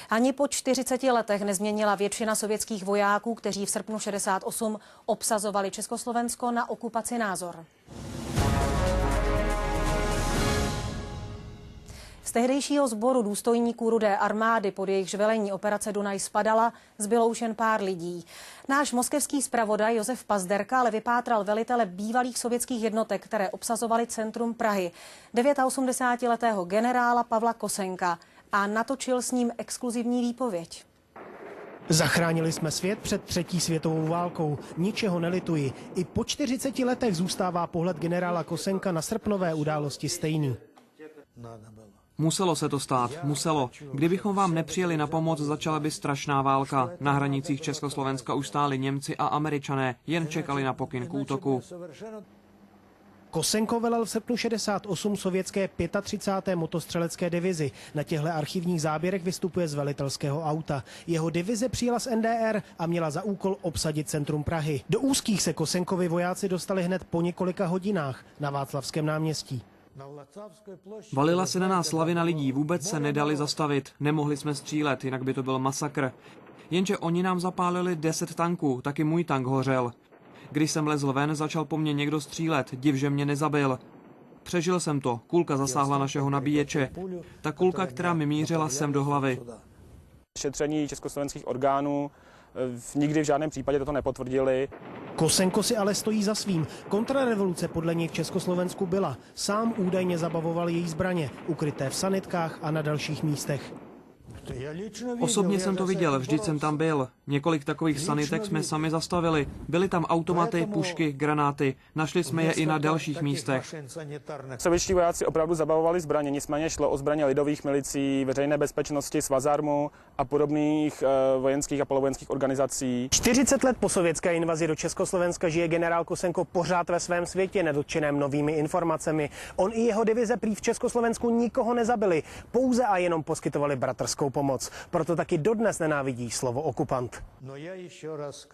Ani po 40 letech nezměnila většina sovětských vojáků, kteří v srpnu 68 obsazovali Československo, na okupaci názor. Z tehdejšího sboru důstojníků Rudé armády, pod jejichž velení operace Dunaj spadala, zbylo už jen pár lidí. Náš moskevský zpravodaj Josef Pazderka ale vypátral velitele bývalých sovětských jednotek, které obsazovaly centrum Prahy, 89letého generála Pavla Kosenka, a natočil s ním exkluzivní výpověď. Zachránili jsme svět před třetí světovou válkou. Ničeho nelituji. I po 40 letech zůstává pohled generála Kosenka na srpnové události stejný. Muselo se to stát, muselo. Kdybychom vám nepřijeli na pomoc, začala by strašná válka. Na hranicích Československa už stáli Němci a Američané, jen čekali na pokyn k útoku. Kosenko velel v srpnu 68 sovětské 35. motostřelecké divizi. Na těchto archivních záběrech vystupuje z velitelského auta. Jeho divize přijela z NDR a měla za úkol obsadit centrum Prahy. Do úzkých se Kosenkovi vojáci dostali hned po několika hodinách na Václavském náměstí. Valila se na nás lavina lidí, vůbec se nedali zastavit. Nemohli jsme střílet, jinak by to byl masakr. Jenže oni nám zapálili 10 tanků, taky můj tank hořel. Když jsem lezl ven, začal po mně někdo střílet, div, že mě nezabil. Přežil jsem to, kulka zasáhla našeho nabíječe. Ta kulka, která mi mířila sem do hlavy. Šetření československých orgánů nikdy v žádném případě toto nepotvrdili. Kosenko si ale stojí za svým. Kontrarevoluce podle něj v Československu byla. Sám údajně zabavoval její zbraně, ukryté v sanitkách a na dalších místech. Osobně jsem to viděl, vždyť jsem tam byl. Několik takových sanitek jsme sami zastavili. Byly tam automaty, pušky, granáty. Našli jsme je i na dalších místech. Sovětští vojáci opravdu zabavovali zbraně, nicméně šlo o zbraně lidových milicí, veřejné bezpečnosti, Svazarmu a podobných vojenských a polovojenských organizací. 40 let po sovětské invazi do Československa žije generál Kosenko pořád ve svém světě, nedotčeném novými informacemi. On i jeho divize prý v Československu nikoho nezabili, pouze a jenom poskytovali bratrskou pomoc. Proto taky dodnes nenávidí slovo okupant.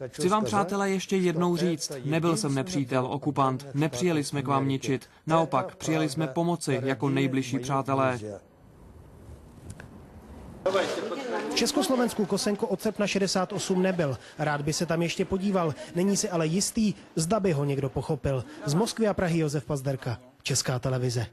Chci vám, přátelé, ještě jednou říct, nebyl jsem nepřítel, okupant, nepřijeli jsme k vám ničit. Naopak, přijeli jsme pomoci jako nejbližší přátelé. V Československu Kosenko od srpna 68 nebyl. Rád by se tam ještě podíval. Není si ale jistý, zda by ho někdo pochopil. Z Moskvy a Prahy Josef Pazderka, Česká televize.